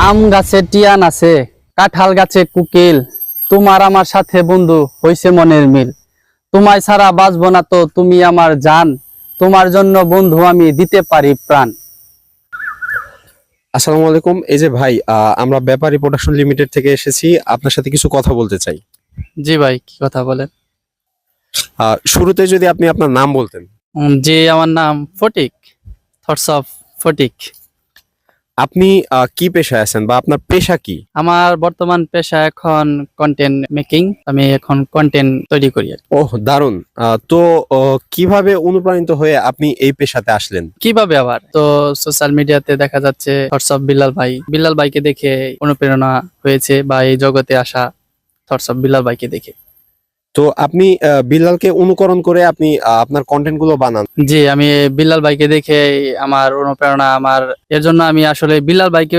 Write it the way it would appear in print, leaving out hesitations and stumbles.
আম গাছে টিয়া নাচে, কাঁঠাল গাছে কুকিল, তোমার আমার সাথে বন্ধু হইছে মনের মিল। তোমায় ছাড়া বাঁচবো না তো তুমি আমার জান, তোমার জন্য বন্ধু আমি দিতে পারি প্রাণ। আসসালামু আলাইকুম। এই যে ভাই, আমরা ব্যাপারী প্রোডাকশন লিমিটেড থেকে এসেছি, আপনার সাথে কিছু কথা বলতে চাই। জি ভাই, কি কথা বলেন? শুরুতে যদি আপনি আপনার নাম বলতেন। জি, আমার নাম ফটিক, থটস অফ ফটিক। আপনি কি পেশায় আছেন বা আপনার পেশা কি? আমার বর্তমান পেশা এখন কন্টেন্ট মেকিং, আমি এখন কন্টেন্ট তৈরি করি আর কি। ওহ, দারুণ। তো কিভাবে অনুপ্রাণিত হয়ে আপনি এই পেশাতে আসলেন? কিভাবে আবার তো সোশ্যাল মিডিয়াতে দেখা যাচ্ছে থটস অফ বিল্লাল ভাইকে দেখে অনুপ্রেরণা হয়েছে, বা এই জগতে আসা থটস অফ বিল্লাল ভাইকে দেখে। তো আপনি বিল্লালকে অনুকরণ করে আপনি আপনার কন্টেন্ট গুলো বানান। জি, আমি বিল্লাল ভাইকে দেখে আমার অনুপ্রেরণা, এর জন্য আমি আসলে বিল্লাল ভাইকে